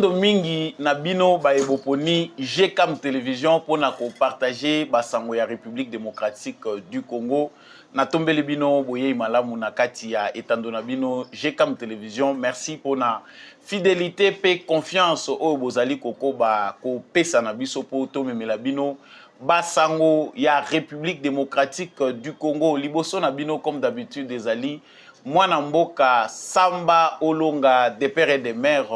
Bondo mingi na bino ba eboponi GCAM télévision pour na ko partager basango ya République démocratique du Congo. Na tombeli bino boye malamu na kati ya etando na bino GCAM télévision. Merci pour na fidélité pe confiance o bozali koko ba ko pesa na biso po to memela bino basango ya République démocratique du Congo. Liboso na bino comme d'habitude des ali Mwana mboka Samba Olonga des pères et des mères.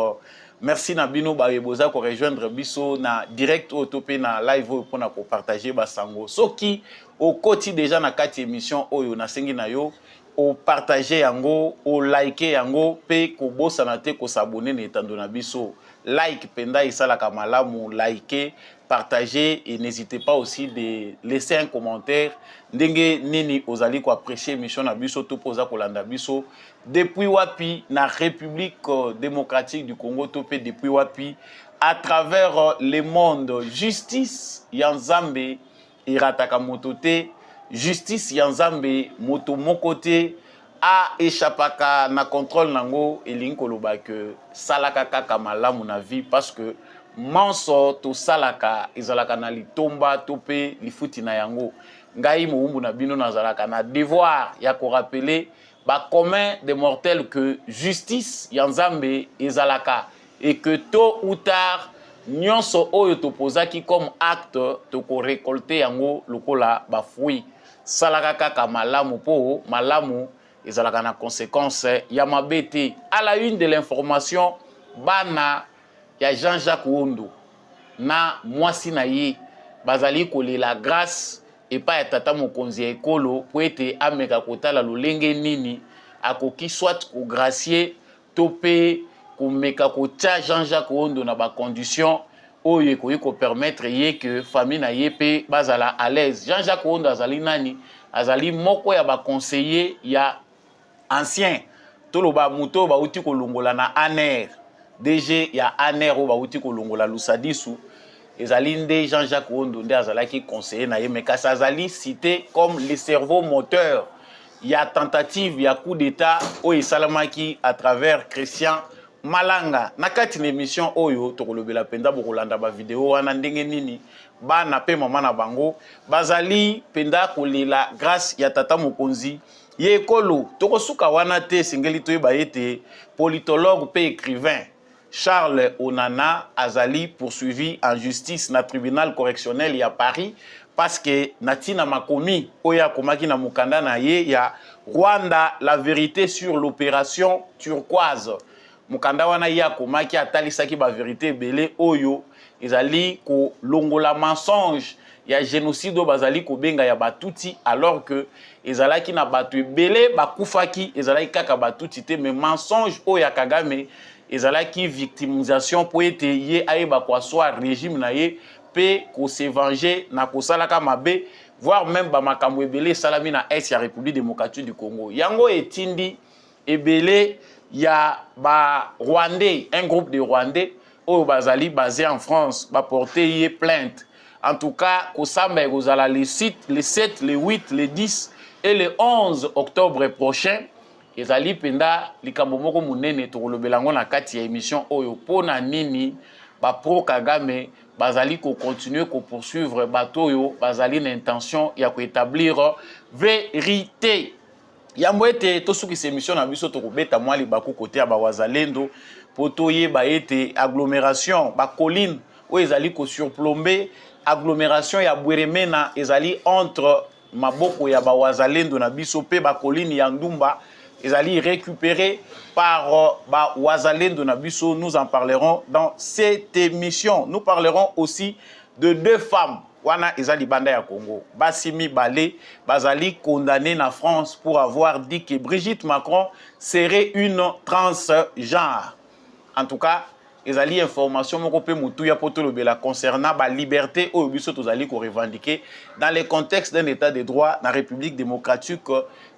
Merci Nabino Barebosa pour rejoindre Biso na direct au topé na live pour na partager basango. Soki au quotidien déjà na kati émission oyo na sengi na yo au partager yango, au liker yango, pe ko bosa na te ko s'abonner na etando na biso. Like penda isala kamalamu, liker, partager et n'hésitez pas aussi de laisser un commentaire. Ndenge nini ozali ko apprécier émission na biso to poza ko landa biso depuis wapi na République démocratique du Congo topé depuis wapi à travers le monde. Justice yanzambe irataka motote, justice yanzambe moto mokote a échappaka na contrôle nango elingi koloba que salaka kaka malamu na vie parce que manso to salaka ezalaka na litomba topé lifuti na yango. Ngai moumbu na bino nazalaka na devoir ya ko rappeler ba commun des mortels que justice yanzambe ezalaka et que tôt ou tard nyonso oyo topozaki comme acte to ko récolter yango lokola ba fruit salaka kaka malamu po malamu ezalaka na conséquence ya mabete. À la une de l'information bana ya Jean-Jacques Wondo na mwasi na ye bazali kolela grâce et pas tata mokonzi ekolo po ete ameka kotala lolenge nini akoki soit ko gracier topé ko meka ko tia Jean-Jacques Wondo na ba condition oyo ekoki ko permettre ye que famille na ye pe bazala à l'aise. Jean-Jacques Wondo azali nani azali moko ya ba conseiller ya ancien toloba muto ba uti ko longola na ANER DG ya ANER o ba uti ko longola Lusadisu ezali nde Jean-Jacques Wondo nde azalaki conseiller na ye mais kasi azali cité comme le cerveau moteur ya tentative ya coup d'état oyo esalamaki à travers Christian Malanga na kati na émission oyo tokolobela penda bokolanda ba vidéo wana ndenge nini bana pe mama na bango bazali penda kolela grâce ya tata mokonzi ye ekolo tokosuka wana te singeli toyeba ete politologue pe écrivain Charles Onana azali poursuivi en justice na tribunal correctionnel ya Paris parce que natina makomi oya komaki na mukanda na ye ya Rwanda la vérité sur l'opération turquoise. Mukanda wana ya komaki atalisaki ba vérité belé oyo ezali ko longola mensonge ya génocide bazali ko benga ya batuti alors que ezalaki na batu belé bakufaki ezalaki kaka batuti te mais mensonge oya Kagame ezalaki victimisation po ete ye ayeba kwa soir régime na ye pe ko se venger na ko salaka mabe voire même ba makambo ebele salami na est ya République démocratique du Congo. Yango etindi ebele ya ba Rwandais, un groupe de Rwandais oyo bazali basé en France ba porter ye plainte. En tout cas, kosamba ekozala le 7, le 8, le 10 et le 11 octobre prochain. Ezali penda likambo moko munene tokolobelango na kati ya émission oyo pona nini ba pro Kagame bazali ko continuer ko poursuivre bato oyo bazali na intention ya ko établir vérité. Yambo ete tosuki cette émission na biso tokobeta mwali baku côté ya ba wazalendo poto yeba ete agglomération ba colline oyo ezali ko surplomber agglomération ya Bweremena ezali entre maboko ya ba wazalendo na biso pe ba colline ya Ndumba ezali récupéré par ba wazalendo na biso. Nous en parlerons dans cette émission. Nous parlerons aussi de deux femmes wana ezali banda ya Congo basimi balé bazali condamné na France pour avoir dit que Brigitte Macron serait une transgenre. En tout cas ezali information moko pe mutuya potolo bela concernant ba liberté oyo biso tozali ko revendiquer dans le contexte d'un état de droit na République démocratique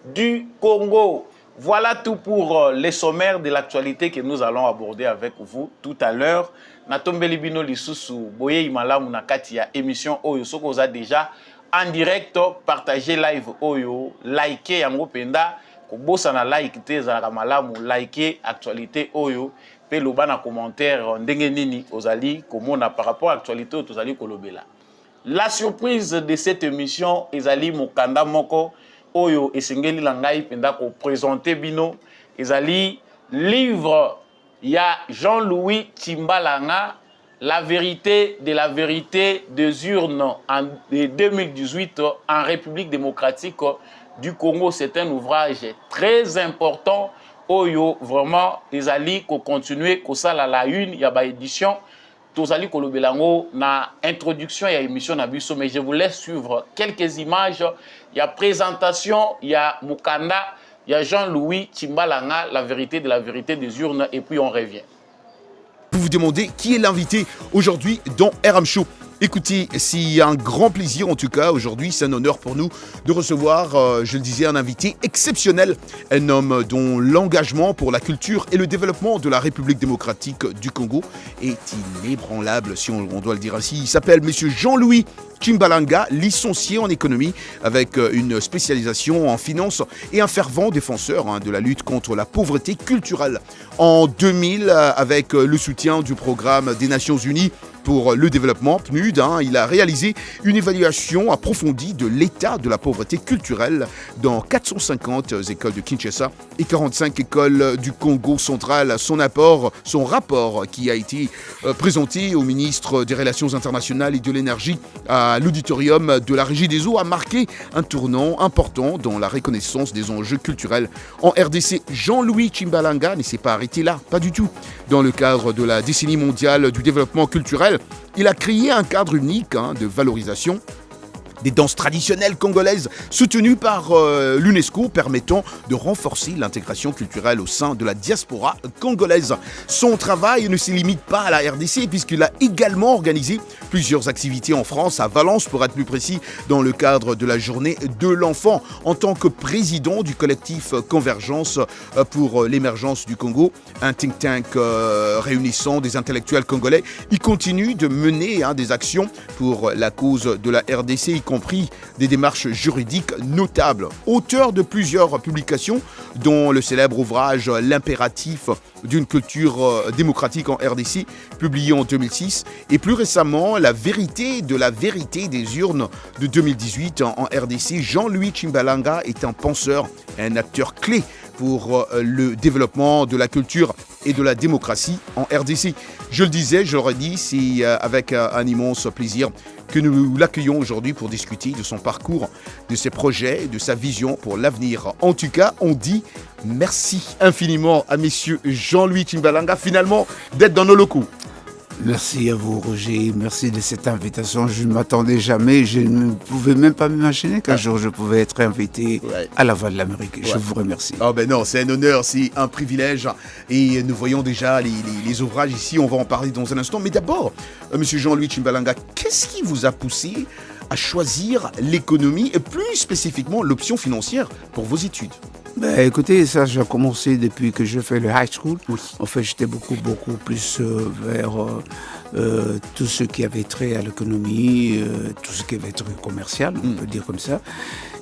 du Congo. Voilà tout pour les sommaires de l'actualité que nous allons aborder avec vous tout à l'heure. Natombeli bino lisusu boye imalamu na kati ya émission oyo soko oza déjà en direct partager live oyo liker yango penda kobosa na like te ezalaka malamu liker actualité oyo pe loba na commentaire ndenge nini ozali komona par rapport à l'actualité ozali kolobela. La surprise de cette émission ezali mokanda moko oyo esengeli la ngai penda ko présenter bino ezali livre ya Jean-Louis Tshimbalanga, La vérité de la vérité des urnes en 2018 en République démocratique du Congo. C'est un ouvrage très important. Oyo vraiment ezali ko continuer ko sala la une ya ba édition tozali ko lobelango na introduction ya émission na biso, mais je vous laisse suivre quelques images. Il y a présentation, il y a Mukanda, il y a Jean-Louis Tshimbalanga, La vérité de la vérité des urnes, et puis on revient. Vous vous demandez qui est l'invité aujourd'hui dans RM Show. Écoutez, c'est un grand plaisir en tout cas aujourd'hui, c'est un honneur pour nous de recevoir, je le disais, un invité exceptionnel, un homme dont l'engagement pour la culture et le développement de la République démocratique du Congo est inébranlable, si on doit le dire ainsi. Il s'appelle Monsieur Jean-Louis Tshimbalanga, licencié en économie avec une spécialisation en finance et un fervent défenseur de la lutte contre la pauvreté culturelle. En 2000, avec le soutien du programme des Nations Unies pour le développement, PNUD, il a réalisé une évaluation approfondie de l'état de la pauvreté culturelle dans 450 écoles de Kinshasa et 45 écoles du Congo central. Son rapport qui a été présenté au ministre des Relations internationales et de l'énergie à l'auditorium de la Régie des eaux a marqué un tournant important dans la reconnaissance des enjeux culturels. En RDC, Jean-Louis Tshimbalanga ne s'est pas arrêté là, pas du tout. Dans le cadre de la décennie mondiale du développement culturel, il a créé un cadre unique de valorisation des danses traditionnelles congolaises soutenues par l'UNESCO permettant de renforcer l'intégration culturelle au sein de la diaspora congolaise. Son travail ne se limite pas à la RDC puisqu'il a également organisé plusieurs activités en France, à Valence pour être plus précis, dans le cadre de la journée de l'enfant. En tant que président du collectif Convergence pour l'émergence du Congo, un think tank réunissant des intellectuels congolais, il continue de mener des actions pour la cause de la RDC, y compris des démarches juridiques notables. Auteur de plusieurs publications, dont le célèbre ouvrage L'impératif d'une culture démocratique en RDC, publié en 2006, et plus récemment La vérité de la vérité des urnes de 2018 en RDC. Jean-Louis Tshimbalanga est un penseur et un acteur clé pour le développement de la culture et de la démocratie en RDC. Je le disais, je l'aurais dit, c'est avec un immense plaisir que nous l'accueillons aujourd'hui pour discuter de son parcours, de ses projets, de sa vision pour l'avenir. En tout cas, on dit merci infiniment à messieurs Jean-Louis Tshimbalanga, finalement, d'être dans nos locaux. Merci à vous, Roger. Merci de cette invitation. Je ne m'attendais jamais. Je ne pouvais même pas m'imaginer qu'un jour je pouvais être invité à la Voix de l'Amérique. Je vous remercie. Oh ben non, c'est un honneur, c'est un privilège. Et nous voyons déjà les ouvrages ici. On va en parler dans un instant. Mais d'abord, monsieur Jean-Louis Tshimbalanga, qu'est-ce qui vous a poussé à choisir l'économie et plus spécifiquement l'option financière pour vos études? Écoutez, ça j'ai commencé depuis que je fais le high school. Oui. En fait, j'étais beaucoup plus vers tout ce qui avait trait à l'économie, tout ce qui avait trait commercial, on peut dire comme ça.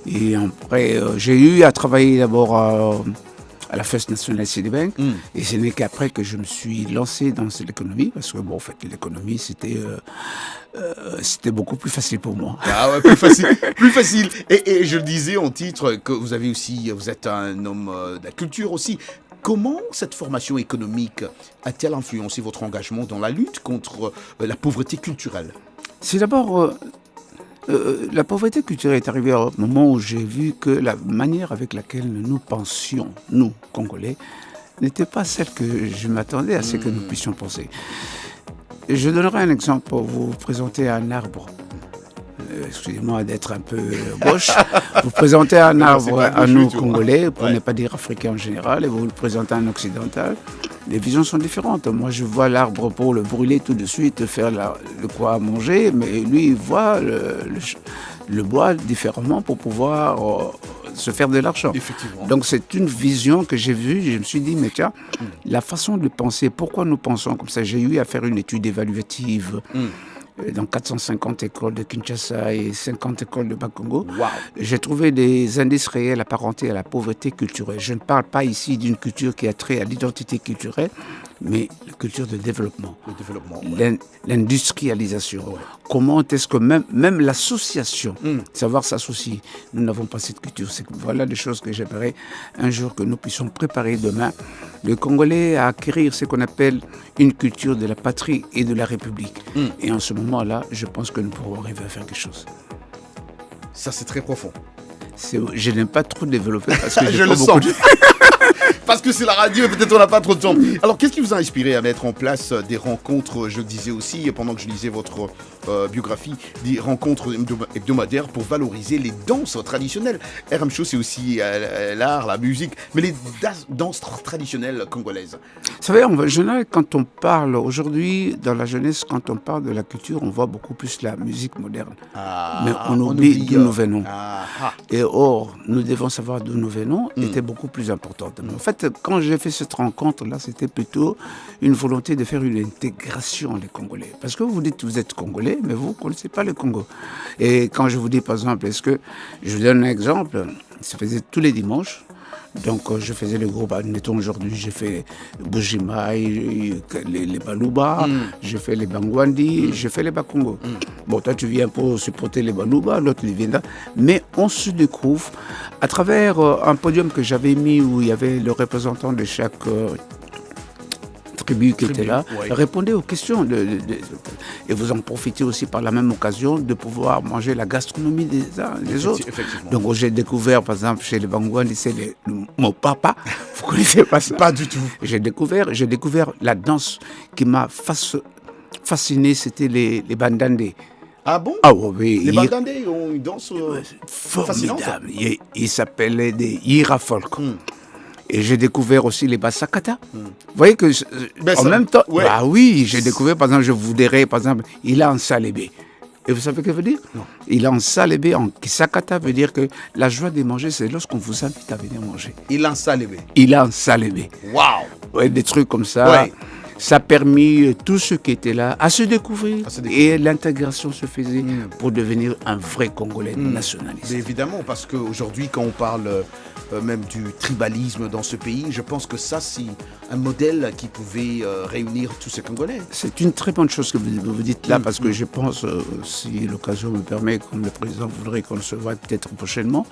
Et après, j'ai eu à travailler d'abord à la First National Citibank. Et ce n'est qu'après que je me suis lancé dans l'économie, parce que bon, en fait, l'économie, c'était beaucoup plus facile pour moi. Ah ouais, plus facile, plus facile. Et je le disais en titre que vous êtes un homme de la culture aussi. Comment cette formation économique a-t-elle influencé votre engagement dans la lutte contre la pauvreté culturelle? C'est d'abord... la pauvreté culturelle est arrivée au moment où j'ai vu que la manière avec laquelle nous pensions, nous, Congolais, n'était pas celle que je m'attendais à ce que nous puissions penser. Je donnerai un exemple pour vous présenter un arbre. Excusez-moi d'être un peu gauche. Vous présentez un arbre à nous, Congolais, pour ne pas dire africains en général, et vous le présentez à un occidental. Les visions sont différentes. Moi, je vois l'arbre pour le brûler tout de suite, faire le quoi à manger, mais lui, il voit le bois différemment pour pouvoir se faire de l'argent. Effectivement. Donc, c'est une vision que j'ai vue. Je me suis dit, mais tiens, la façon de penser, pourquoi nous pensons comme ça? J'ai eu à faire une étude évaluative dans 450 écoles de Kinshasa et 50 écoles de Bas-Congo. Wow. J'ai trouvé des indices réels apparentés à la pauvreté culturelle. Je ne parle pas ici d'une culture qui a trait à l'identité culturelle, mais la culture de développement. Le développement. Ouais. L'industrialisation. Ouais. Comment est-ce que même l'association, savoir s'associer, nous n'avons pas cette culture. Voilà des choses que j'aimerais un jour que nous puissions préparer demain. Le Congolais à acquérir ce qu'on appelle une culture de la patrie et de la République. Et en ce moment-là, je pense que nous pourrons arriver à faire quelque chose. Ça, c'est très profond. Je n'aime pas trop développer parce que je le sens. Parce que c'est la radio et peut-être on n'a pas trop de temps. Alors, qu'est-ce qui vous a inspiré à mettre en place des rencontres, je le disais aussi, pendant que je lisais votre biographie, des rencontres hebdomadaires pour valoriser les danses traditionnelles. RM Show, c'est aussi l'art, la musique, mais les danses traditionnelles congolaises. Vous savez, en général, quand on parle aujourd'hui, dans la jeunesse, quand on parle de la culture, on voit beaucoup plus la musique moderne. Mais on oublie d'où nous venons. Et or, nous devons savoir d'où nous venons, était beaucoup plus importante. Mais en fait, quand j'ai fait cette rencontre-là, c'était plutôt une volonté de faire une intégration des Congolais. Parce que vous dites que vous êtes Congolais, mais vous ne connaissez pas le Congo. Et quand je vous dis, par exemple, je vous donne un exemple, ça faisait tous les dimanches. Donc, je faisais le groupe, admettons aujourd'hui, j'ai fait Bujima, les Baluba, j'ai fait les Bangwandi, j'ai fait les Bakongo. Bon, toi, tu viens pour supporter les Baluba, l'autre, il vient là. Mais on se découvre à travers un podium que j'avais mis où il y avait le représentant de chaque tribu qui était là, répondez aux questions. Et vous en profitez aussi par la même occasion de pouvoir manger la gastronomie des uns des autres. Donc j'ai découvert, par exemple, chez les Bangwandi, c'est mon papa. Vous ne connaissez pas ça? Pas du tout. J'ai découvert la danse qui m'a fasciné, c'était les Bandandé. Ah bon? Ah oui. Les Bandandé ont une danse formidable. Ils s'appelaient des Ira Folk. Et j'ai découvert aussi les Bassakata. Vous voyez que, en même temps, bah oui, j'ai découvert, par exemple, je vous dirais, par exemple, il a un salébé. Et vous savez ce que ça veut dire? Non. Il a un salébé en Kisakata, veut dire que la joie de manger, c'est lorsqu'on vous invite à venir manger. Il a un salébé. Il a un salébé. Waouh! Ouais, des trucs comme ça. Ouais. Ça a permis tous ceux qui étaient là à se découvrir. Et l'intégration se faisait pour devenir un vrai Congolais nationaliste. Mais évidemment, parce qu'aujourd'hui, quand on parle même du tribalisme dans ce pays, je pense que ça, c'est un modèle qui pouvait réunir tous ces Congolais. C'est une très bonne chose que vous dites là, parce que je pense, si l'occasion me permet, comme le président voudrait qu'on se voit peut-être prochainement,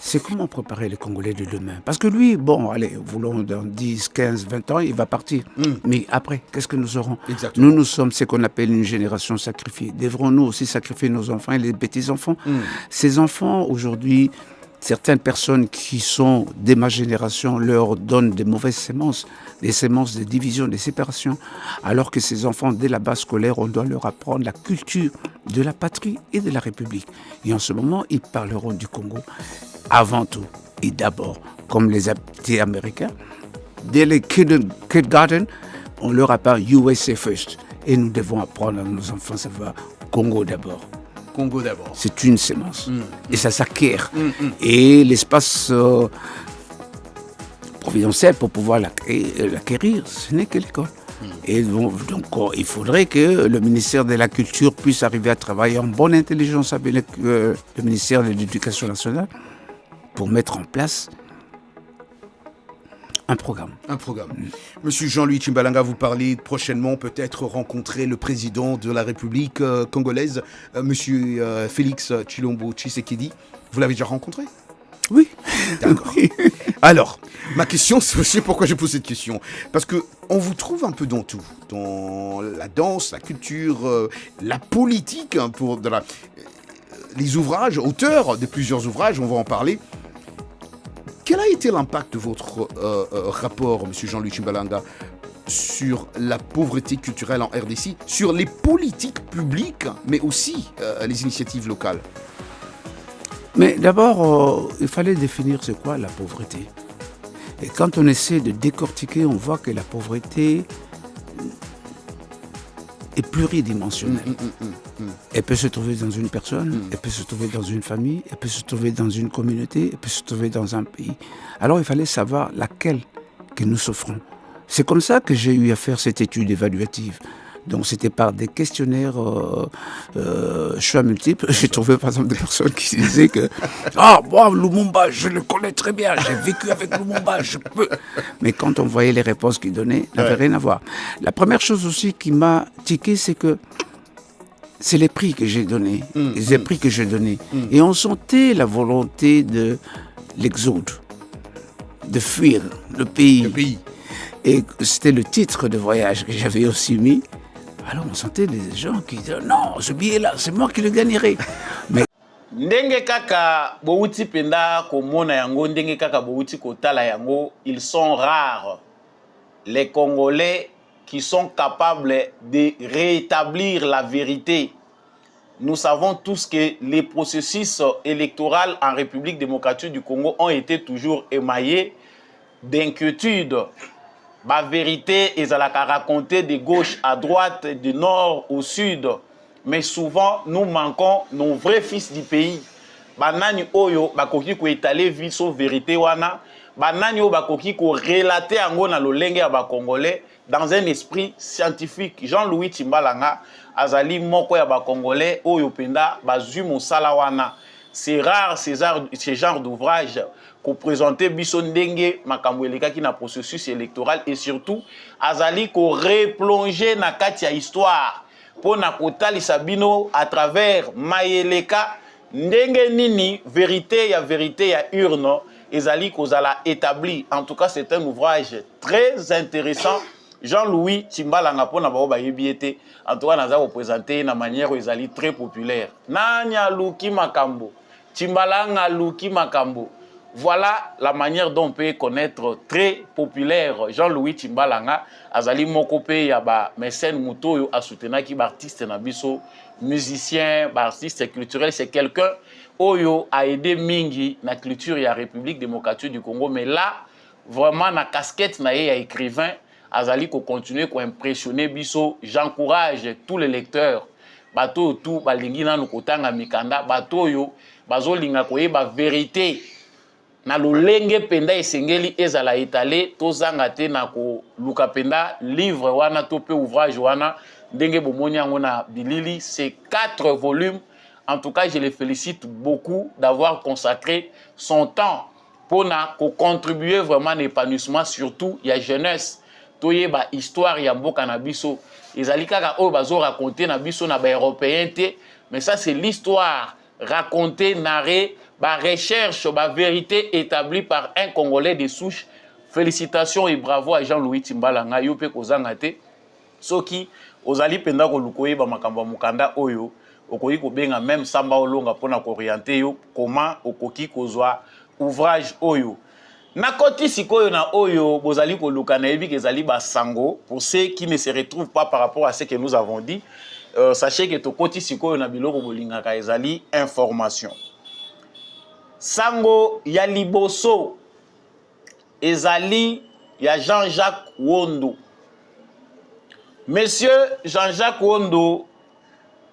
c'est comment préparer les Congolais de demain. Parce que lui, bon, allez, voulons dans 10, 15, 20 ans, il va partir. Mais après, qu'est-ce que nous aurons? Exactement. Nous sommes ce qu'on appelle une génération sacrifiée. Devrons-nous aussi sacrifier nos enfants et les petits-enfants? Ces enfants, aujourd'hui, certaines personnes qui sont de ma génération leur donnent des mauvaises semences, des semences de division, de séparation, alors que ces enfants, dès la base scolaire, on doit leur apprendre la culture de la patrie et de la République. Et en ce moment, ils parleront du Congo avant tout et d'abord, comme les petits Américains. Dès les kindergarten, on leur apprend USA first. Et nous devons apprendre à nos enfants à savoir Congo d'abord. Congo d'abord. C'est une sémence. Et ça s'acquiert. Et l'espace providentiel pour pouvoir l'acquérir, ce n'est que l'école. Et donc, il faudrait que le ministère de la Culture puisse arriver à travailler en bonne intelligence avec le ministère de l'Éducation nationale pour mettre en place un programme. Un programme. Monsieur Jean-Louis Tchimbalanga, vous parlez prochainement peut-être rencontrer le président de la République congolaise, monsieur Félix Tshilombo Tshisekedi. Vous l'avez déjà rencontré? Oui. D'accord. Alors, ma question, c'est aussi pourquoi je pose cette question. Parce qu'on vous trouve un peu dans tout. Dans la danse, la culture, la politique, les ouvrages, auteurs de plusieurs ouvrages, on va en parler. Quel a été l'impact de votre rapport, M. Jean-Louis Tchimbalanga, sur la pauvreté culturelle en RDC, sur les politiques publiques, mais aussi les initiatives locales? Mais d'abord, il fallait définir c'est quoi la pauvreté. Et quand on essaie de décortiquer, on voit que la pauvreté est pluridimensionnelle. Elle peut se trouver dans une personne, elle peut se trouver dans une famille, elle peut se trouver dans une communauté, elle peut se trouver dans un pays. Alors il fallait savoir laquelle que nous souffrons. C'est comme ça que j'ai eu à faire cette étude évaluative. Donc c'était par des questionnaires choix multiples. J'ai trouvé par exemple des personnes qui disaient que moi Lumumba, je le connais très bien, j'ai vécu avec Lumumba, je peux. Mais quand on voyait les réponses qu'il donnait, n'avait rien à voir. La première chose aussi qui m'a tiqué, c'est que c'est les prix que j'ai donnés, les prix que j'ai donnés. Et on sentait la volonté de l'exode, de fuir le pays. Et c'était le titre de voyage que j'avais aussi mis. Alors on sentait des gens qui disaient non, ce billet-là, c'est moi qui le gagnerai. Mais ndenge kaka bouti penda komona yango, ndenge kaka bouti kotala yango, ils sont rares les Congolais qui sont capables de rétablir la vérité. Nous savons tous que les processus électoraux en République démocratique du Congo ont été toujours émaillés d'inquiétude. La vérité est à la raconter de gauche à droite, du nord au sud. Mais souvent, nous manquons nos vrais fils du pays. Banani oyo bakoki ko étaler viso vérité wana. Banani oyo bakoki ko relater ango na lolenge ya ba Congolais dans un esprit scientifique. Jean-Louis Timbalanga azali moko ya ba Congolais oyo penda bazui mosala wana. C'est rare ce genre d'ouvrage qu'on présentait biso ndenge makambo elekaki na processus électoral et surtout azali ko replonger na kati ya histoire pour na kotalisa bino à travers mayeleka ndenge nini vérité ya urne ezali kozala établi. En tout cas, c'est un ouvrage très intéressant. Jean-Louis Timbalanga pona bao bayebi ete en tout cas naza représenter na manière ezali très populaire. Nanya luki makambo Timbalanga luki makambo. Voilà la manière dont on peut connaître très populaire Jean-Louis Timbalanga. Azali mokope ya ba mécène mutoyo a soutenaki ba artiste na biso, musicien, ba artiste culturel, c'est quelqu'un oyo a aidé mingi na culture ya République démocratique du Congo, mais là vraiment na casquette na ya écrivain azali ko continuer ko impressionner biso. J'encourage tous les lecteurs bato tout balingi nanu kotanga mikanda bato yo bazolinga koyeba vérité na lolenge penda esengeli ezala étalé tozanga te na ko luka penda livre wana to pe ouvrage wana ndenge bomoni yango na bilili. C'est 4 volumes. En tout cas, je les félicite beaucoup d'avoir consacré son temps pour contribuer vraiment à l'épanouissement, surtout il y a jeunesse. Toye ba histoire ya mboka na biso ezali kaka oyo bazo raconter na biso na ba européen te, mais ça c'est l'histoire racontée, narrée, ba recherche, ba vérité établie par un Congolais de souche. Félicitations et bravo à Jean-Louis Timbalanga yo pe kozanga te soki ozali penda ko lukoye ba makambo mukanda oyo okoki kobenga même samba olonga pona ko orienter yo comment okoki kozwa ouvrage oyo. Na koti sikoyo na oyo bozali ko luka na yebi kezali ba sango pour ceux qui ne se retrouvent pas par rapport à ce que nous avons dit. Sachez que to koti sikoyo na biloko bolingaka ezali information. Sango ya liboso ezali ya Jean-Jacques Wondo. Monsieur Jean-Jacques Wondo,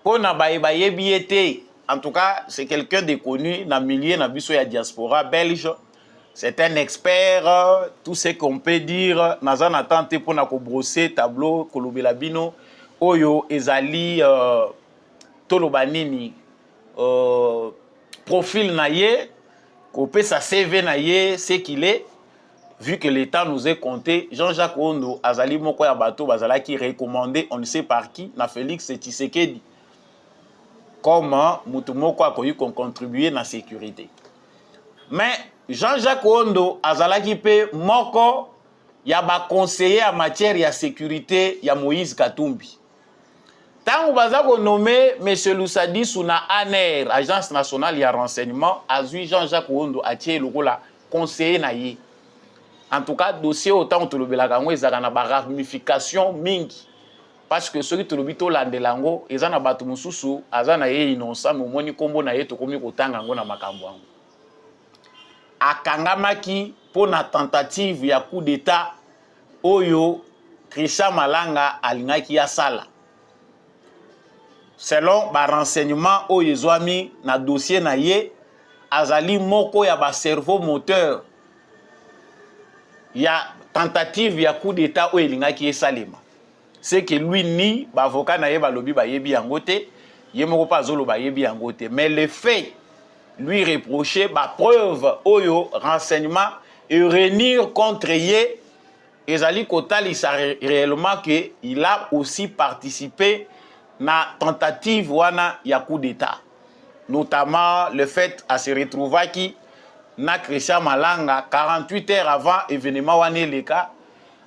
pona bayebi ete, en tout cas, c'est quelqu'un de connu dans le milieu na biso ya diaspora belge. C'est un expert, tout ce qu'on peut dire. Nazan attente pona ko brosser tableau kolobela bino oyo ezali tolobanini profil na ye kopé sa CV na ye ce qu'il est. Vu que l'État nous est compté, Jean-Jacques Wondo azali moko ya bato bazala qui recommandé on ne sait par qui na Félix Tshisekedi comme mutu moko akoyi kon contribuer na sécurité. Mais Jean-Jacques Wondo azala qui pe moko ya ba conseiller en matière ya sécurité ya Moïse Katumbi. Tant baza ko nommé monsieur Lusadi Suna ANR, Agence nationale ya renseignement, azui Jean-Jacques Wondo atie lokola conseiller na ye. En tout cas, dossier autant que le Belagango, ils ont une ramification mingi. Parce que ceux qui ont été landelango, ils ont battu mususu, ils ont été innocents, mais ils ont été commis autant na makambo. Akangamaki pour la tentative ya coup d'état, oyo Christian Malanga alingaki ya sala. Selon ba renseignement oyo ezwami na dossier na ye, azali moko ya ba cerveau moteur. Il y a tentative ya coup d'état où il y a salima. c'est que lui ni avocat na ye balobi ba yebi yango te, ye moko pa zolo ba yebi yango te. Mais le fait lui reprocher ba preuve oyo renseignement et réunir contre ye ezali kotalisa réellement que il a aussi participé na tentative wana ya coup d'état, notamment le fait à se retrouver qui na Christian Malanga 48 heures avant événement wana le cas.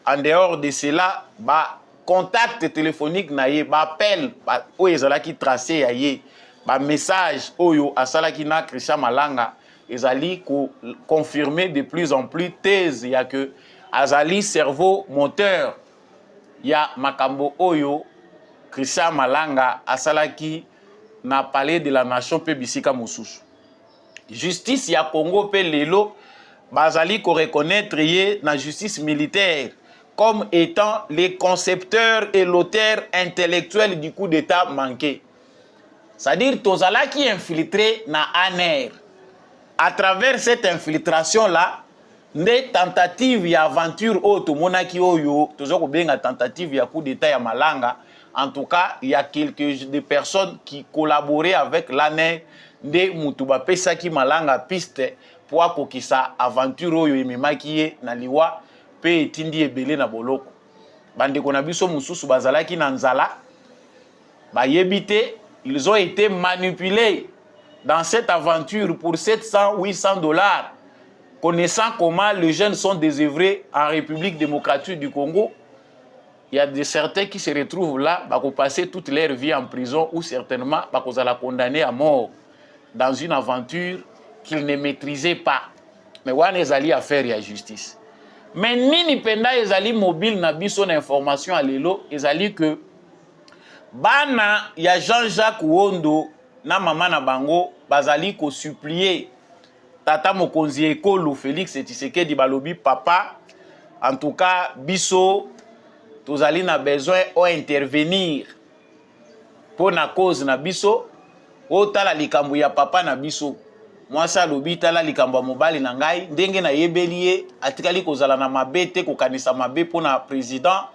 En dehors de cela, ba contact téléphonique na ye, ba appel oyo ezalaki tracé ya ye, ba message oyo asalaki na Christian Malanga ezali ko confirmer de plus en plus thèse ya que azali cerveau moteur ya makambo oyo Christian Malanga asalaki na palais de la nation pe bisika mosusu. Justice ya Congo pe lelo bazali ko reconnaître ye na justice militaire comme étant les concepteurs et l'auteur intellectuel du coup d'état manqué. C'est-à-dire tozala qui infiltré na ANR. À travers cette infiltration là, des tentatives et aventures auto monaki oyo, toujours bien tentative ya coup d'état ya Malanga. En tout cas, il y a quelques des personnes qui collaboraient avec l'ANR de Mutuba Pesaki Malanga piste pour akokisa aventure oyo ememaki na liwa pe etindi ebele na boloko. Bande kona biso mususu bazalaki na nzala ba yebite, ils ont été manipulés dans cette aventure pour 700-800 $, connaissant comment les jeunes sont désœuvrés en République démocratique du Congo. Il y a certains qui se retrouvent là, pour passer toute leur vie en prison ou certainement pour la condamner à mort dans une aventure qu'ils ne maîtrisaient pas. Mais on est allé à faire la justice. Mais nini penda ezali mobile na biso na information à lelo ezali que bana ya Jean-Jacques Wondo na mama na bango bazali ko supplier tata mokonzi ekolo Félix Tshisekedi balobi papa, en tout cas biso tozali na besoin o intervenir pour na cause na biso o tala likambo ya papa na biso. Moi ça lobi tala likambo mobali na ngai ndenge na yebelie atikali kozala na mabete ko kanisa mabe pour na président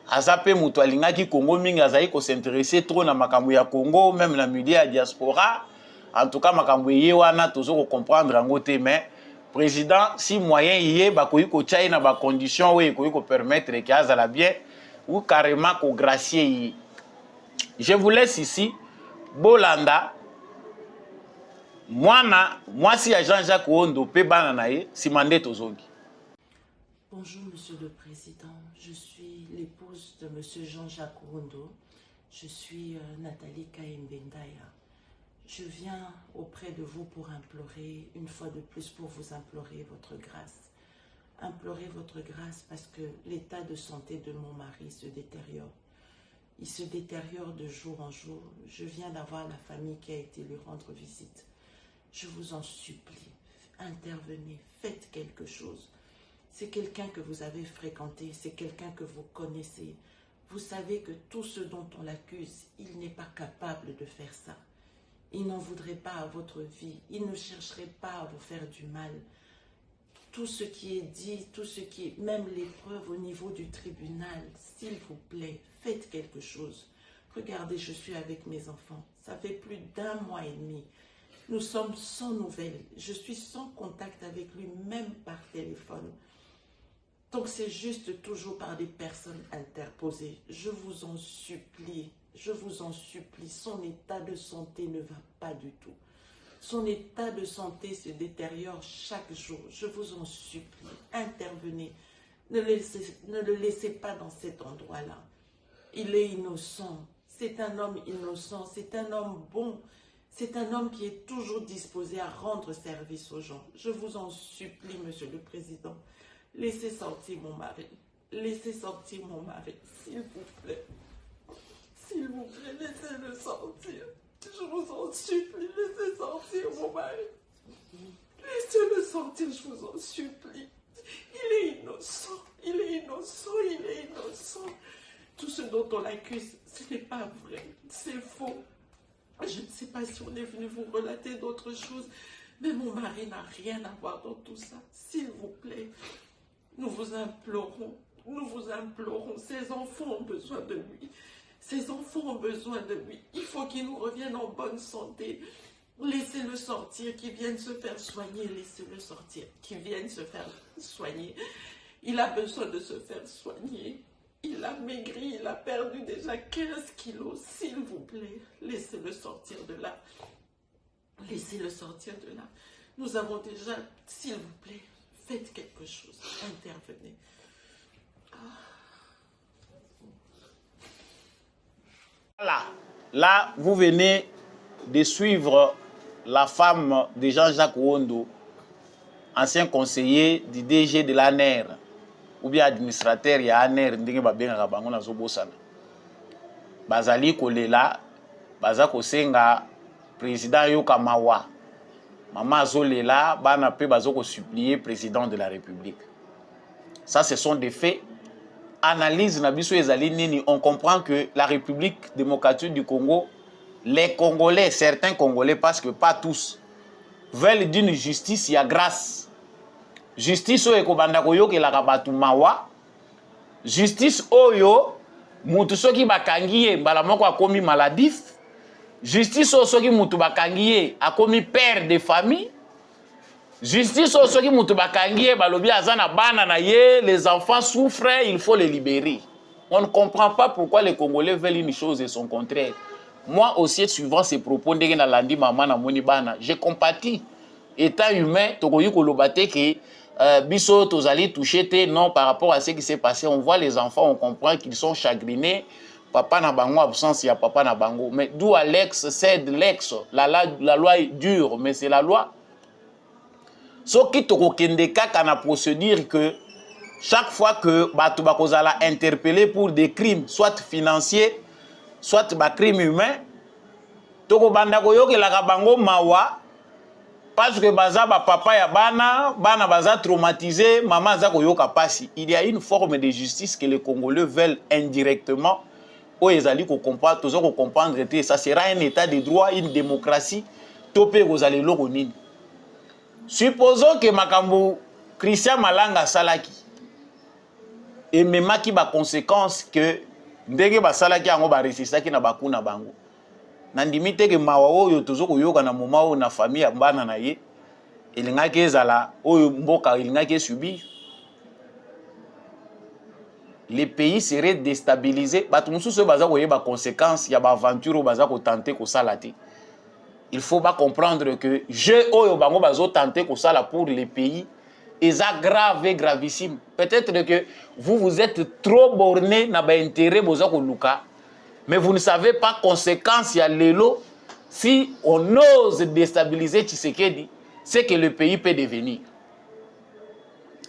azape mutu alingaki Congo mingi azali ko s'intéresser trop na makambo ya Congo, même na milieu ya diaspora. En tout cas makambo ye wana tozo ko comprendre ngo te, mais président si moyen yé bakoyi ko tchai na ba condition we koyi ko permettre que azala bien ou carrément ko gracier yi. Je vous laisse ici Bolanda moi si à Jean-Jacques Wondo pe bana na ye simande tozongi. Bonjour Monsieur le Président, je suis l'épouse de Monsieur Jean-Jacques Wondo, je suis Nathalie Kaimbendaya. Je viens auprès de vous pour implorer, une fois de plus pour vous implorer votre grâce. Implorer votre grâce parce que l'état de santé de mon mari se détériore. Il se détériore de jour en jour. Je viens d'avoir la famille qui a été lui rendre visite. Je vous en supplie, intervenez, faites quelque chose. C'est quelqu'un que vous avez fréquenté, c'est quelqu'un que vous connaissez. Vous savez que tout ce dont on l'accuse, il n'est pas capable de faire ça. Il n'en voudrait pas à votre vie, il ne chercherait pas à vous faire du mal. Tout ce qui est dit, tout ce qui est, même les preuves au niveau du tribunal, s'il vous plaît, faites quelque chose. Regardez, je suis avec mes enfants, ça fait plus d'1 mois et demi. Nous sommes sans nouvelles. Je suis sans contact avec lui, même par téléphone. Donc c'est juste toujours par des personnes interposées. Je vous en supplie, son état de santé ne va pas du tout. Son état de santé se détériore chaque jour. Je vous en supplie, intervenez. Ne le laissez pas dans cet endroit-là. Il est innocent. C'est un homme innocent, c'est un homme bon. C'est un homme qui est toujours disposé à rendre service aux gens. Je vous en supplie, Monsieur le Président. Laissez sortir mon mari. Laissez sortir mon mari, s'il vous plaît. S'il vous plaît, laissez-le sortir. Je vous en supplie, laissez sortir mon mari. Laissez-le sortir, je vous en supplie. Il est innocent, il est innocent, il est innocent. Tout ce dont on l'accuse, ce n'est pas vrai, c'est faux. Je ne sais pas si on est venu vous relater d'autres choses, mais mon mari n'a rien à voir dans tout ça. S'il vous plaît, nous vous implorons, Nous vous implorons, ces enfants ont besoin de lui. Ces enfants ont besoin de lui. Il faut qu'il nous revienne en bonne santé. Laissez-le sortir, qu'il vienne se faire soigner. Laissez-le sortir, qu'il vienne se faire soigner. Il a besoin de se faire soigner. Il a maigri, il a perdu déjà 15 kilos. S'il vous plaît, laissez-le sortir de là. Laissez-le sortir de là. Nous avons déjà, s'il vous plaît, faites quelque chose. Intervenez. Voilà. Là, vous venez de suivre la femme de Jean-Jacques Wondo, ancien conseiller du DG de l'ANER, ou bien administrateur de l'ANER, ndenge babengaka bango nazobosana. Bazali kolela, baza kosenga président Yoka Mawa. Maman azolela, bana pe bazo ko supplier président de la République. Ça, ce sont des faits. Analyse Nabiso ezali nini, on comprend que la République démocratique du Congo, les Congolais, certains Congolais, parce que pas tous, veulent d'une justice, il y a grâce. Justice oyo ekobanda koyokelaka bato mawa. Justice oyo mutu soki bakangi ye mbala moko akomi maladif. Justice oyo soki mutu bakangi ye akomi père de famille. Justice oyo soki mutu bakangi ye balobi aza na bana na ye, les enfants souffrent, il faut les libérer. On ne comprend pas pourquoi les Congolais veulent une chose et son contraire. Moi aussi, suivant ces propos, ndenge na landi mama na moni bana, j'ai compatis. État humain, tokoyi kolobate ke biso tozali touché te, non, par rapport à ce qui s'est passé. On voit les enfants, on comprend qu'ils sont chagrinés. Papa na bango, absence, il y a papa na bango. Mais d'où Alex cède l'ex. La loi est dure, mais c'est la loi. Ce qui tokokende kaka na procédure que chaque fois que bato bakozala interpellé pour des crimes, soit financiers, soit ba crime humain, toko banda koyokelaka bango mawa. Parce que baza ba papa ya bana, bana baza traumatisé, maman za koyoka pasi. Il y a une forme de justice que les Congolais veulent indirectement. O ezali ko comprendre, tozo ko comprendre que ça sera un état de droit, une démocratie. Topé kozali loko nini. Supposons que makambo Christian Malanga salaki et memaki ba conséquence que ndenge ba salaki yango ba resistaki na bakuna bango. Nandimi te ke mawa oyo tozo koyoka na moma oyo na famille ya bana na ye elingaki ezala oyo mboka elingaki subir. Les pays seraient déstabilisés. Bato mususu baza koyeba conséquence ya ba aventure baza ko tenter ko salati. Il faut pas comprendre que je oyo bango bazo tenter ko sala pour les pays est grave et gravissime. Peut-être que vous êtes trop borné na ba intérêt boza ko luka. Mais vous ne savez pas conséquence ya lelo si on ose déstabiliser Tshisekedi, c'est que le pays peut devenir.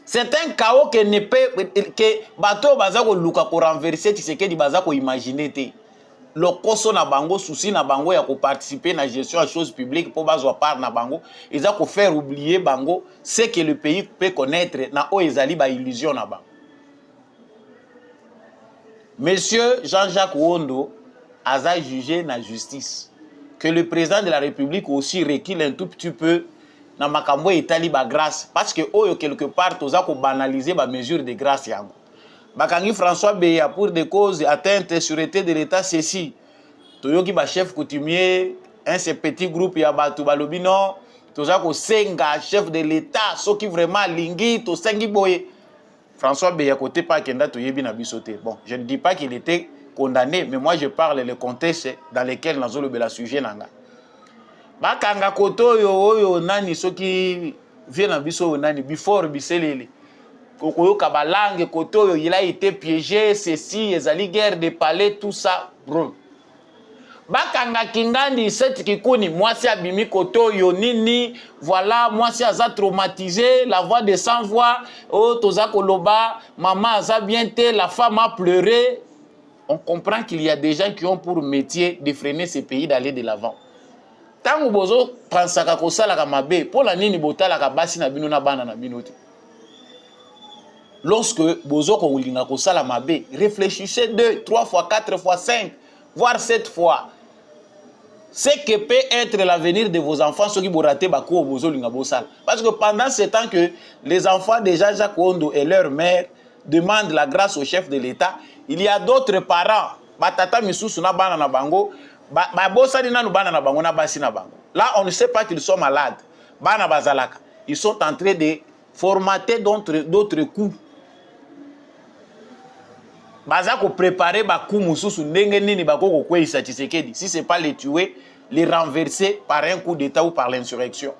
C'est un chaos que ne peut que bato baza ko luka ko renverser Tshisekedi baza ko imaginer te. Le koso na bango souci na bango ya ko participer na gestion à choses publiques pour bazwa part na bango, ils a ko faire oublier bango ce que le pays peut connaître na o ezali ba illusion na bango. Monsieur Jean-Jacques Wondo a jugé na justice que le président de la République aussi recule un tout petit peu na makambo etali ba grâce parce que oyo quelque part toza ko banaliser ba mesure de grâce yango. Bakangi François Beya pour des causes atteinte sûreté de l'État ceci. Toyoki ba chef coutumier un ce petit groupe ya batu balobi non toza ko senga chef de l'État so qui vraiment lingi to sengi boye. François Beya côté pas kenda toyebi na bisoté. Bon, je ne dis pas qu'il était condamné, mais moi je parle le contexte dans lequel nazo le sujet nanga. Bakanga koto yo nani soki vient na biso nani before biselele. Kokoyoka balangue koto il a été piégé ceci ezali guerre de palais tout ça bro. Bakanga kingandi set kikuni mwasi abimi koto yo nini voilà mwasi aza traumatisé la voix de sans voix oh toza koloba maman aza bien te la femme a pleuré. On comprend qu'il y a des gens qui ont pour métier de freiner ce pays d'aller de l'avant. Tango bozo pensaka kosala ka mabe pour la nini botala ka basi na bino na bana na bino te. Lorsque bozo ko ulinga kosala mabe, réfléchissez 2, 3 fois, 4 fois, 5, voire 7 fois. Ce que peut être l'avenir de vos enfants, ceux qui vont rater Bako au bozo linga bosala. Parce que pendant ce temps que les enfants de Jean-Jacques Wondo et leur mère demande la grâce au chef de l'État, il y a d'autres parents. Batata misusu na bana na bango, bosali na bana na bango na basi na bango. Là, on ne sait pas qu'ils sont malades. Bana bazalaka. Ils sont en train de formater d'autres coups. Bazako préparer ba coup mususu ndenge nini bakoko kwesa Tshisekedi. Si c'est pas les tuer, les renverser par un coup d'état ou par l'insurrection.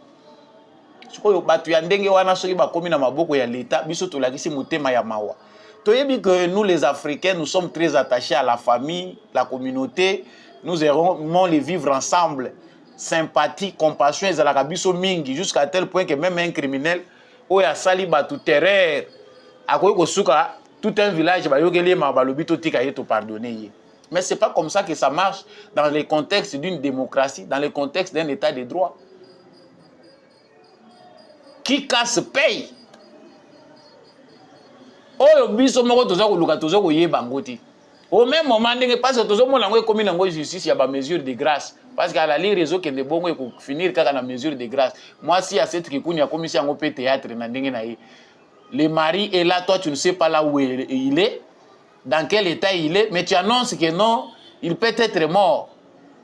Sikoyo batu ya ndenge wana soki bakomi na maboko ya l'État, biso tolakisi mutema ya mawa. Toyebi que nous les Africains, nous sommes très attachés à la famille, la communauté. Nous aimons les vivre ensemble. Sympathie, compassion, et zalaka biso mingi jusqu'à tel point que même un criminel oya sali batu terreur akoyi kosuka tout un village bayokeli ma balobi to tika yeto pardonner. Mais c'est pas comme ça que ça marche dans le contexte d'une démocratie, dans le contexte d'un état de droit. Qui casse paye. Oyo biso moko toza koluka toza koyeba ngoti. Au même moment ndenge parce que tozo mona ngo komi nango justice ya ba mesure de grâce parce qu'à la lire réseau que de bongo ko finir kaka na mesure de grâce. Moi si à cette kikuni ya komisi yango pe théâtre na ndenge na ye. Le mari est là, toi tu ne sais pas là où il est, dans quel état il est, mais tu annonces que non, il peut être mort.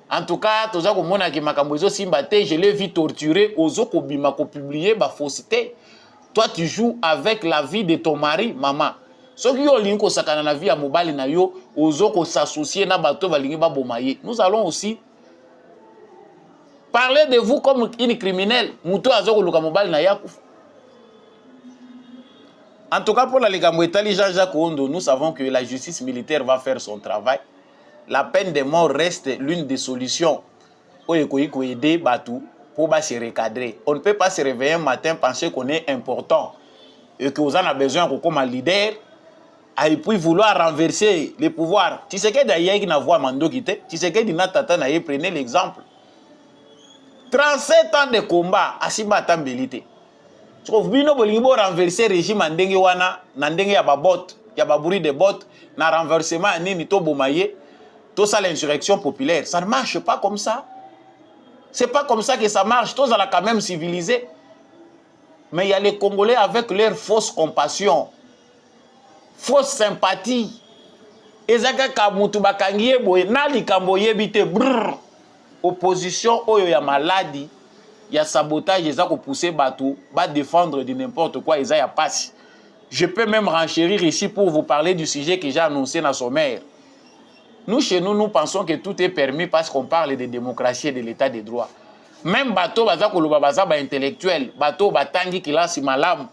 En tout cas, toza ko mona ki makambo ezo simba te, je l'ai vu torturer, ozo ko bima ko publier ba fausseté. Toi, tu joues avec la vie de ton mari, maman. Ce qui est ko sakana na vie à mobali na yo, ozo ko s'associer na bato balingi ba bomaye. Nous allons aussi parler de vous comme une criminelle. Muto azo ko luka mobali na yakuf. En tout cas, pour la Ligambo Etali Jean-Jacques Ondo, nous savons que la justice militaire va faire son travail. La peine de mort reste l'une des solutions. Pour aider Batou pour se recadrer. On ne peut pas se réveiller un matin penser qu'on est important et que vous en avez besoin comme un leader et puis vouloir renverser les pouvoirs. Tu sais que d'ailleurs qui n'a voix mando quitté, tu sais que dina tata na prenez l'exemple. 37 ans de combat à Simba Tambelité. Tu vois bino bolingo renverser régime ndenge wana na ndenge ya babot, ya baburi de bot na renversement nini to bomaye, tout ça l'insurrection populaire. Ça ne marche pas comme ça. C'est pas comme ça que ça marche. Tous allons quand même civilisés. Mais il y a les Congolais avec leur fausse compassion, fausse sympathie. Ezaka kamutu bakangiye boye nali kamboye bite brrr. Opposition oyo ya maladie, ya sabotage ezako pousser batou, ba défendre de n'importe quoi eza ya passe. Je peux même renchérir ici pour vous parler du sujet que j'ai annoncé dans sommaire. Nous, chez nous, nous pensons que tout est permis parce qu'on parle de démocratie et de l'état de droit. Même bateau, baza koloba baza ba intellectuel, bateau batangi kilasi malam,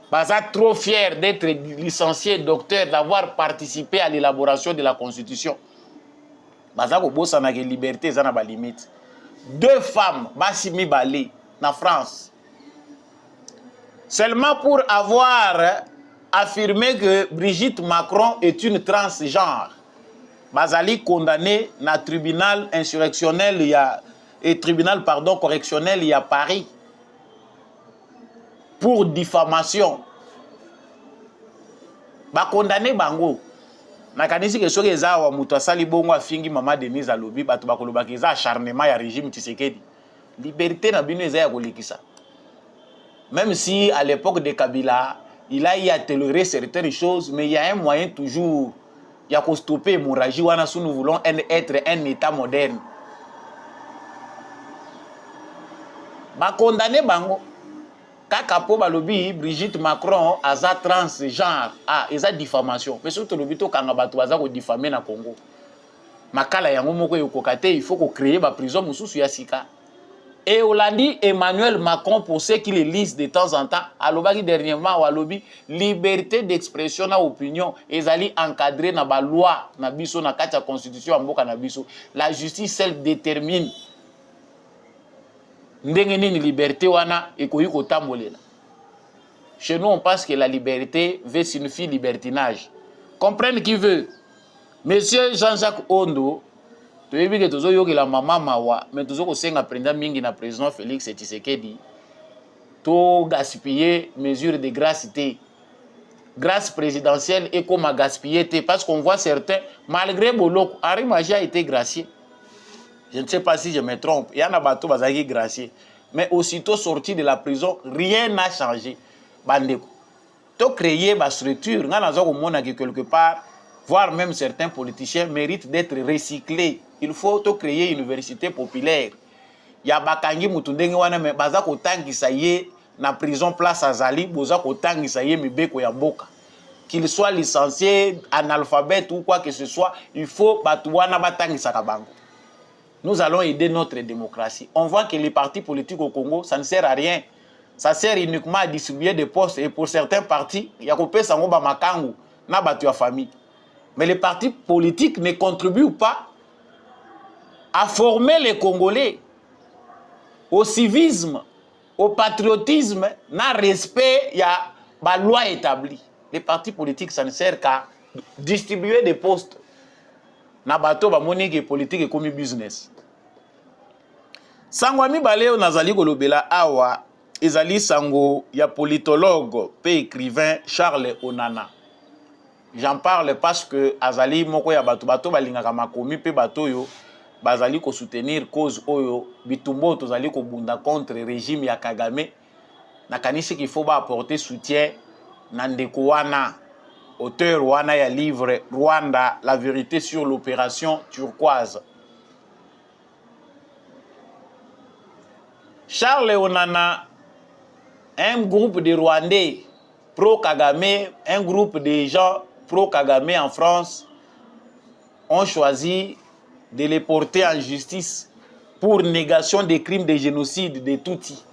baza trop fier d'être licencié docteur, d'avoir participé à l'élaboration de la Constitution. Baza ko bossa na ke liberté za na ba limite. 2 femmes basi mibale na France. Seulement pour avoir affirmé que Brigitte Macron est une transgenre. Bazali condamné na tribunal insurrectionnel tribunal correctionnel à Paris pour diffamation. Ba condamné bango. Na kanisi ke soki eza wa mutu asali bongo afingi mama Denise alobi bato bakoloba ke eza acharnement ya régime Tshisekedi. Liberté na bino eza ya kolekisa. Même si à l'époque de Kabila, il a eu à tolérer certaines choses, mais il y a un moyen toujours. Il y a stopper l'hémorragie, si nous voulons être un État moderne. Ba condamné bango. Kaka po balobi Brigitte Macron aza transgenre. Ah, eza diffamation. Mais surtout lobi to kanga bato aza ko diffamer na Congo. Makala yango moko yokokate, il faut ko créer ba prison mususu ya sika. Et on l'a dit Emmanuel Macron, pour ceux qui les lisent de temps en temps, à l'obagi dernièrement, ou à l'obi, liberté d'expression na opinion, ils allaient encadrer na ba loi, na biso, na katia constitution, mboka na biso. La justice, elle détermine. Ndenge nini liberté wana, ekoyi ko tambolela. Chez nous, on pense que la liberté veut signifier libertinage. Comprenne qui veut. Monsieur Jean-Jacques Ondo, tu as vu que tu as la maman mawa, mais tu as président mingi na président Félix Tshisekedi. Tu as gaspillé mesure de grâce. Grâce présidentielle et comme à gaspiller parce qu'on voit certains, malgré Boloko, Henri Magia a été gracié. Je ne sais pas si je me trompe. Il y en a bateau qui gracié. Mais aussitôt sorti de la prison, rien n'a changé. Bandeko. to créer ma structure, quelque part, voire même certains politiciens méritent d'être recyclés. Il faut to créer une université populaire. Ya bakangi mutundenge wana me baza ko tangisa ye na prison place azali, boza ko tangisa ye mibeko ya mboka. Qu'il soit licencié, analphabète ou quoi que ce soit, il faut batouana batangisa kabango. Nous allons aider notre démocratie. On voit que les partis politiques au Congo, ça ne sert à rien. Ça sert uniquement à distribuer des postes. Et pour certains partis, il y a coupé sango ba makangu, na batu ya famille. Mais les partis politiques ne contribuent pas à former les Congolais au civisme, au patriotisme, na respect, il y a la loi établie. Les partis politiques, ça ne sert qu'à distribuer des postes. Na bato ba monique politique et comme business. Sango mi baleo nazali kolobela awa ezali sango ya politologue pe écrivain Charles Onana. J'en parle parce que azali moko ya bato balingaka makomi pe bato yo bazali ko soutenir cause oyo bitumbo tozali ko bunda contre régime ya Kagame. Nakanisi qu'il faut ba apporter soutien na ndeko wana auteur wana ya livre Rwanda, la vérité sur l'opération turquoise. Charles Onana, un groupe de Rwandais pro-Kagame, un groupe de gens pro-Kagame en France ont choisi de les porter en justice pour négation des crimes de génocide de Tutsi.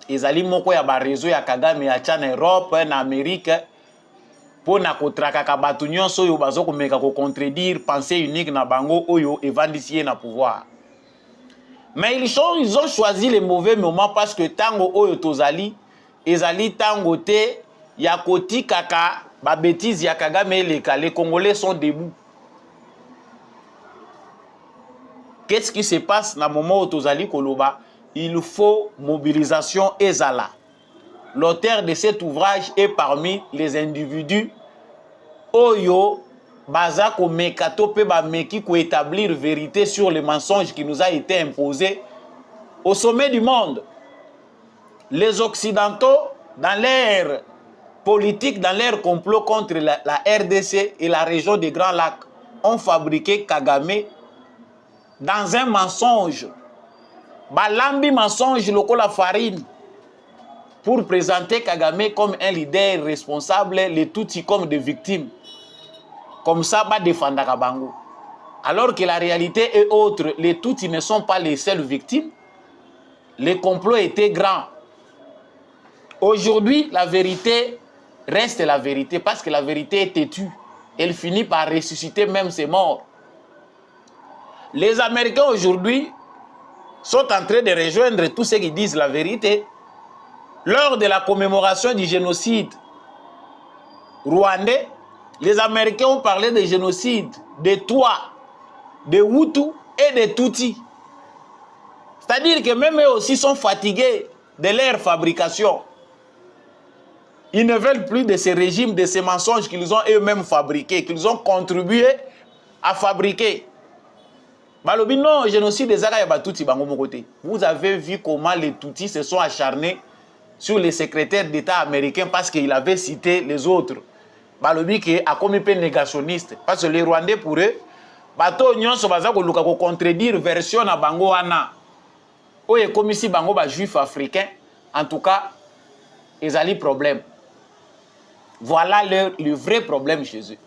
Ezali moko ya ba réseau ya Kagame ya en Europe, en Amérique, pour na kotraka batu nyonso oyo bazo komeka ko contredire pensée unique na bango oyo evandisier na pouvoir. Mais ils ont choisi les mauvais moments parce que tango oyo tozali ezali tango te ya koti kaka ba bêtise ya Kagame les Congolais sont debout. Qu'est-ce qui se passe na moment où tozali koloba? Il faut mobilisation ezala. L'auteur de cet ouvrage est parmi les individus Oyo Bazako Mekato pe ba meki ko établir vérité sur le mensonge qui nous a été imposé au sommet du monde. Les Occidentaux, dans leur politique, dans leur complot contre la RDC et la région des Grands Lacs, ont fabriqué Kagame dans un mensonge. Balambi mensonge lokola farine. Pour présenter Kagame comme un leader responsable, les Tutsis comme des victimes. Comme ça, va défendre Kabango. Alors que la réalité est autre. Les Tutsis ne sont pas les seules victimes. Les complots étaient grands. Aujourd'hui, la vérité reste la vérité parce que la vérité est têtue. Elle finit par ressusciter même ses morts. Les Américains aujourd'hui sont en train de rejoindre tous ceux qui disent la vérité. Lors de la commémoration du génocide rwandais, les Américains ont parlé de génocide de Twa, de Hutu et de Tutsi. C'est-à-dire que même eux aussi sont fatigués de leur fabrication. Ils ne veulent plus de ces régimes, de ces mensonges qu'ils ont eux-mêmes fabriqués, qu'ils ont contribué à fabriquer. Balobi non, génocide des Ara ya Tutsi bango mon côté. Vous avez vu comment les Tutsis se sont acharnés sur les secrétaires d'État américains parce qu'il avait cité les autres. Balobi qui a commis un négationniste. Parce que les Rwandais pour eux, bato nyonso baza ko luka ko contredire version na bango wana. Oye comme si bango ba juif africain, en tout cas, ils ont des problèmes. Voilà le vrai problème chez eux.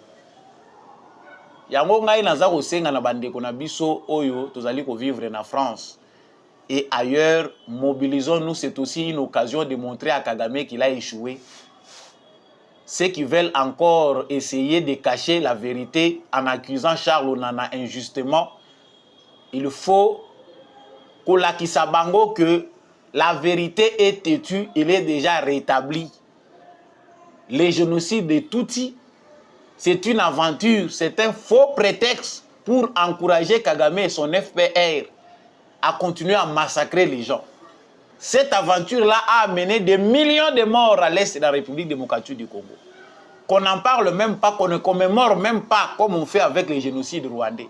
Yango ngai naza ko senga na bandeko na biso oyo tozali ko vivre na France et ailleurs, mobilisons-nous, c'est aussi une occasion de montrer à Kagame qu'il a échoué. Ceux qui veulent encore essayer de cacher la vérité en accusant Charles Onana injustement, il faut kolakisa bango que la vérité est têtue, il est déjà rétabli. Les génocides de Tutsi, c'est une aventure, c'est un faux prétexte pour encourager Kagame et son FPR à continuer à massacrer les gens. Cette aventure-là a amené des millions de morts à l'est de la République démocratique du Congo. Qu'on n'en parle même pas, qu'on ne commémore même pas comme on fait avec les génocides rwandais.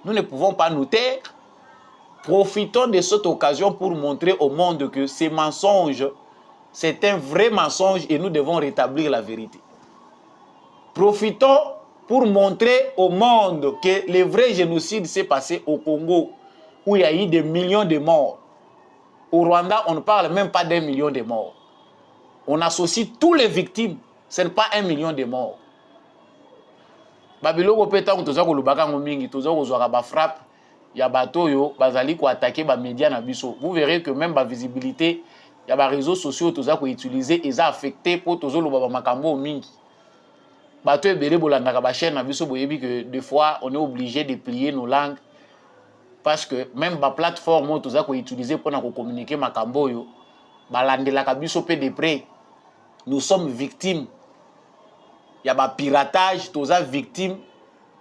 Nous ne pouvons pas nous taire. Profitons de cette occasion pour montrer au monde que ces mensonges, c'est un vrai mensonge et nous devons rétablir la vérité. Profitons pour montrer au monde que le vrai génocide s'est passé au Congo, où il y a eu des millions de morts. Au Rwanda, on ne parle même pas d'1 million de morts. On associe toutes les victimes, ce n'est pas 1 million de morts. Babiloko peta toza ko lubaka mingi, toza ko zwa ba frappe ya bato yo bazali ko attaquer ba médias na biso. Vous verrez que même ba visibilité ya ba réseaux sociaux toza ko utiliser et ça affecté pour tozo loba ba makambo mingi. Bato ebele bolandaka ba chaîne na biso boyebi que des fois on est obligé de plier nos langues parce que même ba plateforme toza ko utiliser pour na ko communiquer makambo yo balandelaka biso pe de près. Nous sommes victimes. Il y a des piratage, tous les victimes.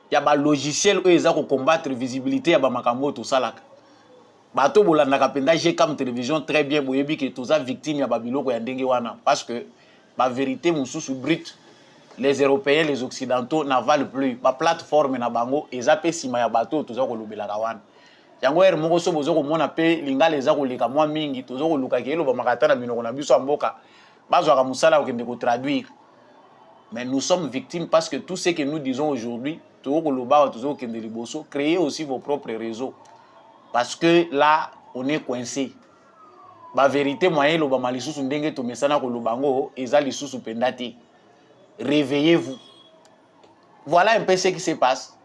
Il y a des logiciels où ils ont combattre la visibilité, il y a des makambo tout ça là. Bato bolanda kapenda j'ai comme télévision très bien boyebi que tous les victimes il y a babiloko ya ndenge wana parce que la vérité mususu brute les Européens les Occidentaux n'avalent plus. La plateforme na bango ezape sima ya bato tous ça ko lobela kawana. Yango er moko so bozo ko mona pe lingala eza ko leka mwa mingi tozo ko luka ke lo ba makata na binoko na biso mboka. Bazwa ka musala ko kende ko traduire. Mais nous sommes victimes parce que tout ce que nous disons aujourd'hui, créez aussi vos propres réseaux. Parce que là, on est coincé. La vérité, moyen, le bamalisous ndenge to mesana ko lubango, eza lisusu pendati. Réveillez-vous. Voilà un peu ce qui se passe.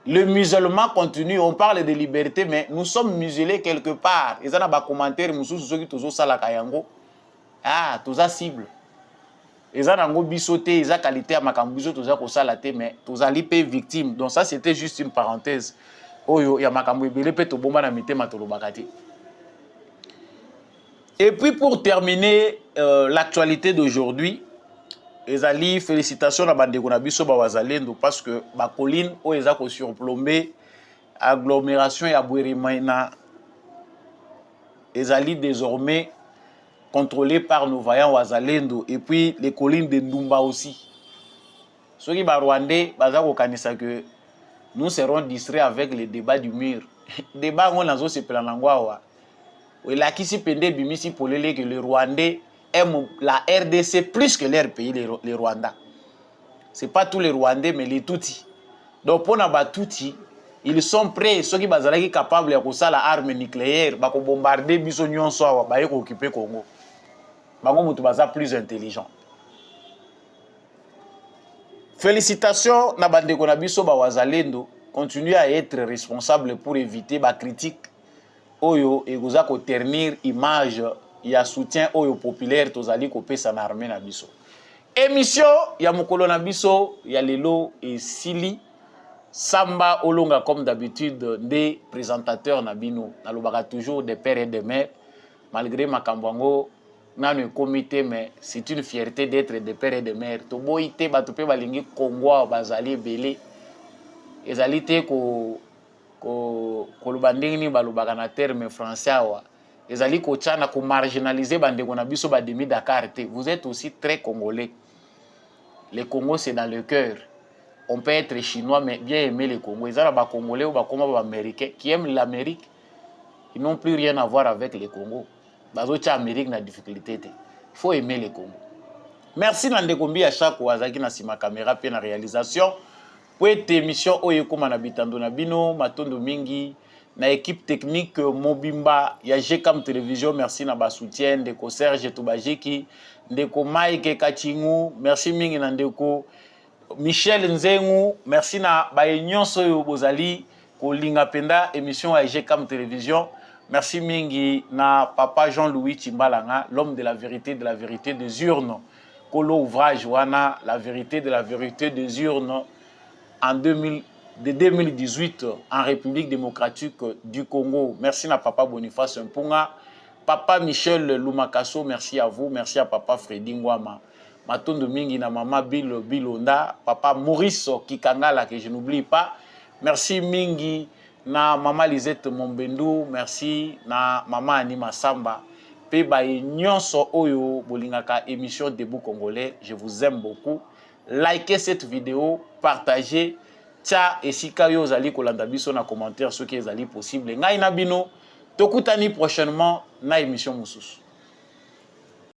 Le musulman continue, on parle de liberté, mais nous sommes musulés quelque part. Ils ont des commentaires, nous sommes tous salaka yango. Ah, tous cible. Ils ont bisoté, ils ont qualité à makambuzo, tous ko salate, mais tous ali pe victime. Donc ça c'était juste une parenthèse. Oyo ya makambu ebele pe to bomba na mitema to lobakati. Et puis pour terminer l'actualité d'aujourd'hui, ezali félicitations à bande ko na biso ba wazalendo parce que ba colline o eza ko surplombé agglomération ya Bwerimana ezali désormais contrôlé par nos vaillants Wazalendo et puis les collines de Ndumba aussi. Ceux qui sont rwandais, que nous serons distraits avec les débats du mur. Débat on a se planangwa. Et là qui s'y pende bimisi pour que les Rwandais aiment la RDC plus que leur pays les Rwandais. C'est pas tous les Rwandais mais les Tutsis. Donc pour na Tutsi, ils sont prêts ceux qui sont capables de faire l'arme nucléaire, ba ko bombarder biso nyonso wa ba ko occuper Congo. Bango mutu baza plus intelligent. Félicitations na bandeko na biso ba wazalendo, continuez à être responsable pour éviter ba critique oyo egoza ko ternir image ya soutien oyo populaire tozali ko pesa na armée na biso. Émission ya mokolo na biso ya lelo et Sili Samba Olonga comme d'habitude des présentateurs na bino nalobaka toujours des pères et des mères malgré makambwango dans le comité, mais c'est une fierté d'être des pères et des mères. Toboité, batope balingi Congo, bazali belé. Ezali te ko lubandingi balubaka na terme français wa. Ezali ko tchana ko marginaliser bandeko na biso ba demi Dakar te. Vous êtes aussi très congolais. Le Congo c'est dans le cœur. On peut être chinois mais bien aimer le Congo. Ezala ba congolais ou ba comme ba américains qui aiment l'Amérique. Ils n'ont plus rien à voir avec le Congo. Bazocha Amérique na difficulté. Il faut aimer le Congo. Merci Nandekombi à chaque wazaki na sima caméra pe na réalisation. Pour cette émission oyekoma na bitando na bino matondo mingi na équipe technique Mobimba ya Jekam Télévision merci na ba soutien ndeko Serge Tubajiki ndeko Mike Kachingu merci mingi na ndeko Michel Nzengu merci na ba nyonso yo bozali ko linga penda émission ya Jekam Télévision. Merci mingi na papa Jean-Louis Timbalanga, l'homme de la vérité des urnes. Kolo ouvrage wana la vérité des urnes en 2018 en République démocratique du Congo. Merci na papa Boniface Mpunga, papa Michel Lumakaso, merci à vous, merci à papa Freddy Ngwama. Matondo mingi na mama Bilonda, papa Maurice Kikangala que je n'oublie pas. Merci mingi na maman Lisette Mombendu, merci na maman Anima Samba. Pe ba nyonso oyo bolingaka émission Debout Congolais, je vous aime beaucoup. Likez cette vidéo, partagez. Tcha esika yo zali kolanda biso na commentaire ce qui est possible. Ngai na bino, tokutani prochainement na émission mususu.